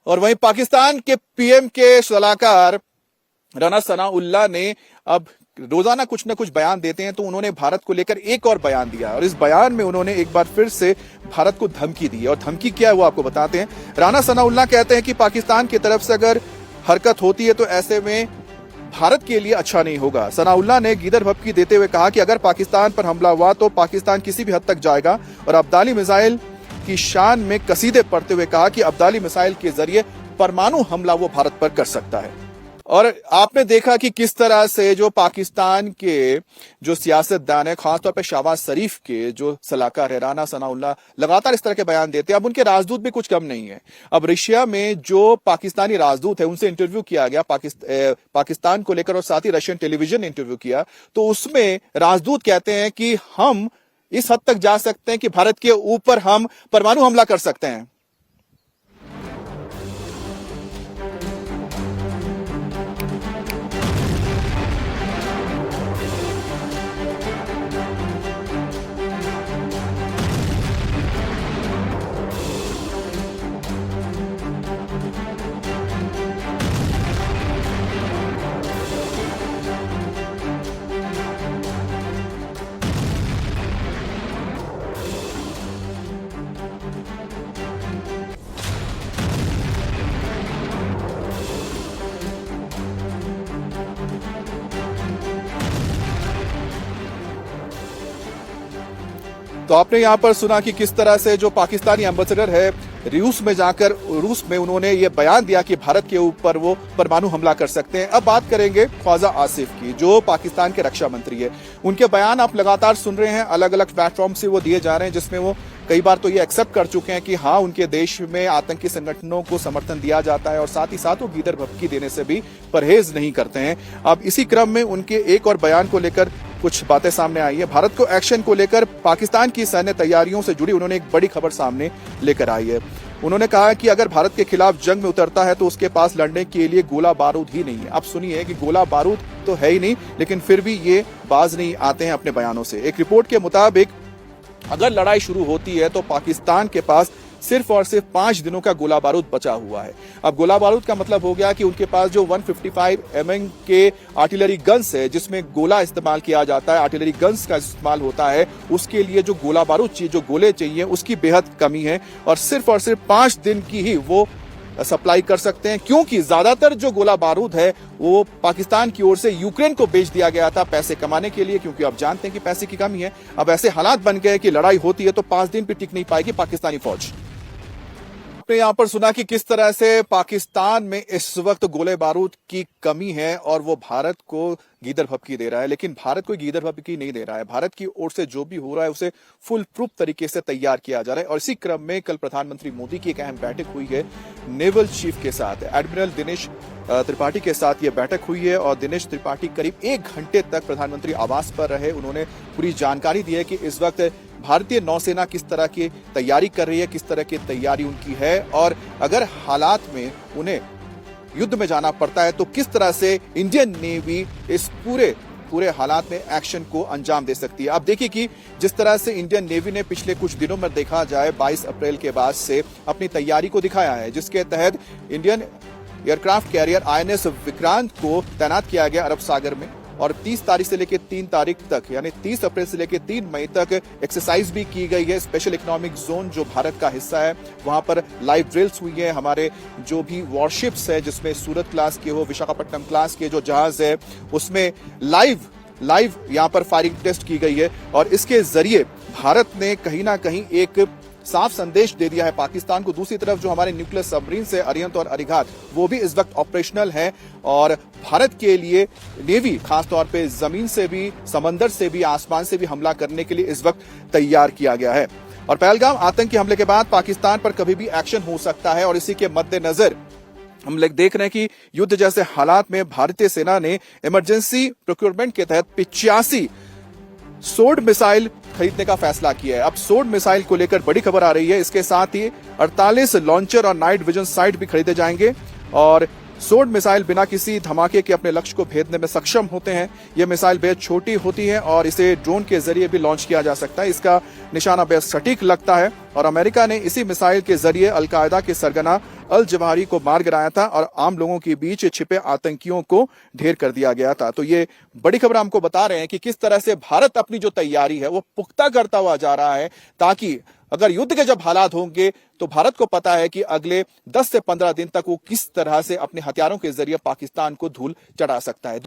और वहीं पाकिस्तान के पीएम के सलाहकार राना सनाउल्लाह ने अब रोजाना कुछ न कुछ बयान देते हैं, तो उन्होंने भारत को लेकर एक और बयान दिया और इस बयान में उन्होंने एक बार फिर से भारत को धमकी दी। और धमकी क्या है वो आपको बताते हैं। राना सनाउल्लाह कहते हैं कि पाकिस्तान की तरफ से अगर हरकत होती है तो ऐसे में भारत के लिए अच्छा नहीं होगा। सनाउल्लाह ने गीदड़ भभकी देते हुए कहा कि अगर पाकिस्तान पर हमला हुआ तो पाकिस्तान किसी भी हद तक जाएगा और अब्दाली मिसाइल की शान में कसीदे पढ़ते हुए कहा कि अब्दाली मिसाइल के जरिए परमाणु हमला वो भारत पर कर सकता है। और आपने देखा कि किस तरह से जो पाकिस्तान के जो सियासतदान है, खासतौर पर शहबाज शरीफ के जो सलाहकार है राना सनाउल्लाह, लगातार इस तरह के बयान देते हैं। अब उनके राजदूत भी कुछ कम नहीं है। अब रशिया में जो पाकिस्तानी राजदूत है उनसे इंटरव्यू किया गया पाकिस्तान को लेकर और साथ ही रशियन टेलीविजन ने इंटरव्यू किया, तो उसमें राजदूत कहते हैं कि हम इस हद तक जा सकते हैं कि भारत के ऊपर हम परमाणु हमला कर सकते हैं। तो आपने यहां पर सुना कि किस तरह से जो पाकिस्तानी एम्बेसडर है रूस में जाकर रूस में उन्होंने ये बयान दिया कि भारत के ऊपर वो परमाणु हमला कर सकते हैं। अब बात करेंगे ख्वाजा आसिफ की, जो पाकिस्तान के रक्षा मंत्री है। उनके बयान आप लगातार सुन रहे हैं, अलग अलग प्लेटफॉर्म से वो दिए जा रहे हैं, जिसमें वो कई बार तो ये एक्सेप्ट कर चुके हैं कि हाँ, उनके देश में आतंकी संगठनों को समर्थन दिया जाता है और साथ ही साथ वो गीदड़ भभकी देने से भी परहेज नहीं करते हैं। अब इसी क्रम में उनके एक और बयान को लेकर कुछ बातें सामने आई है। भारत को एक्शन को लेकर पाकिस्तान की सैन्य तैयारियों से जुड़ी उन्होंने एक बड़ी खबर सामने लेकर आई है। उन्होंने कहा कि अगर भारत के खिलाफ जंग में उतरता है तो उसके पास लड़ने के लिए गोला बारूद ही नहीं है। अब सुनिए कि गोला बारूद तो है ही नहीं, लेकिन फिर भी ये बाज नहीं आते हैं अपने बयानों से। एक रिपोर्ट के मुताबिक अगर लड़ाई शुरू होती है तो पाकिस्तान के पास सिर्फ और सिर्फ 5 दिनों का गोला बारूद बचा हुआ है। अब गोला बारूद का मतलब हो गया कि उनके पास जो 155 mm के आर्टिलरी गन्स है, जिसमें गोला इस्तेमाल किया जाता है, आर्टिलरी गन्स का इस्तेमाल होता है, उसके लिए जो गोला बारूद चाहिए, जो गोले चाहिए, उसकी बेहद कमी है और सिर्फ 5 दिन की ही वो सप्लाई कर सकते हैं, क्योंकि ज्यादातर जो गोला बारूद है वो पाकिस्तान की ओर से यूक्रेन को बेच दिया गया था पैसे कमाने के लिए, क्योंकि आप जानते हैं कि पैसे की कमी है। अब ऐसे हालात बन गए कि लड़ाई होती है तो 5 दिन भी टिक नहीं पाएगी पाकिस्तानी फौज। आपने यहां पर सुना कि किस तरह से पाकिस्तान में इस वक्त गोले बारूद की कमी है और वो भारत को गीदड़ भभकी दे रहा है, लेकिन भारत कोई गीदड़ भभकी नहीं दे रहा है। भारत की ओर से जो भी हो रहा है उसे फुल प्रूफ तरीके से तैयार किया जा रहा है। और इसी क्रम में कल प्रधानमंत्री मोदी की एक अहम बैठक हुई है नेवल चीफ के साथ, एडमिरल दिनेश त्रिपाठी के साथ ये बैठक हुई है और दिनेश त्रिपाठी करीब 1 घंटे तक प्रधानमंत्री आवास पर रहे। उन्होंने पूरी जानकारी दी है कि इस वक्त भारतीय नौसेना किस तरह की तैयारी कर रही है, किस तरह की तैयारी उनकी है और अगर हालात में उन्हें युद्ध में जाना पड़ता है तो किस तरह से इंडियन नेवी इस पूरे हालात में एक्शन को अंजाम दे सकती है। आप देखिए कि जिस तरह से इंडियन नेवी ने पिछले कुछ दिनों में देखा जाए 22 अप्रैल के बाद से अपनी तैयारी को दिखाया है, जिसके तहत Indian aircraft carrier INS Vikrant को तैनात किया गया अरब सागर में और 30 तारीख से लेकर 3 तारीख तक, यानी 30 अप्रैल से लेकर 3 मई तक एक्सरसाइज भी की गई है। स्पेशल इकोनॉमिक जोन जो भारत का हिस्सा है, वहां पर लाइव ड्रिल्स हुई है। हमारे जो भी वॉरशिप्स है, जिसमें सूरत क्लास के हो, विशाखापट्टनम क्लास के जो जहाज है, उसमें लाइव यहां पर फायरिंग टेस्ट की गई है और इसके जरिए भारत ने कहीं ना कहीं एक साफ संदेश दे दिया है पाकिस्तान को। दूसरी तरफ जो हमारे न्यूक्लियर सबमरीन से अरिहंत और अरिघात, वो भी इस वक्त ऑपरेशनल है और भारत के लिए नेवी खासतौर पे जमीन से भी, समंदर से भी, आसमान से भी हमला करने के लिए इस वक्त तैयार किया गया है। और पहलगाम आतंकी हमले के बाद पाकिस्तान पर कभी भी एक्शन हो सकता है और इसी के मद्देनजर हम लोग देख रहे हैं कि युद्ध जैसे हालात में भारतीय सेना ने इमरजेंसी प्रोक्योरमेंट के तहत 85 सोर्ड मिसाइल खरीदने का फैसला किया है। अब सोर्ड मिसाइल को लेकर बड़ी खबर आ रही है। इसके साथ ही 48 लॉन्चर और नाइट विजन साइट भी खरीदे जाएंगे और सोर्ड मिसाइल बिना किसी धमाके के अपने लक्ष्य को भेदने में सक्षम होते हैं। यह मिसाइल बेहद छोटी होती है और इसे ड्रोन के जरिए भी लॉन्च किया जा सकता है। इसका निशाना बेहद सटीक लगता है और अमेरिका ने इसी मिसाइल के जरिए अलकायदा के सरगना अल जवाहिरी को मार गिराया था और आम लोगों के बीच छिपे आतंकियों को ढेर कर दिया गया था। तो ये बड़ी खबर हमको बता रहे हैं कि किस तरह से भारत अपनी जो तैयारी है वो पुख्ता करता हुआ जा रहा है, ताकि अगर युद्ध के जब हालात होंगे तो भारत को पता है कि अगले 10 से 15 दिन तक वो किस तरह से अपने हथियारों के जरिए पाकिस्तान को धूल चढ़ा सकता है।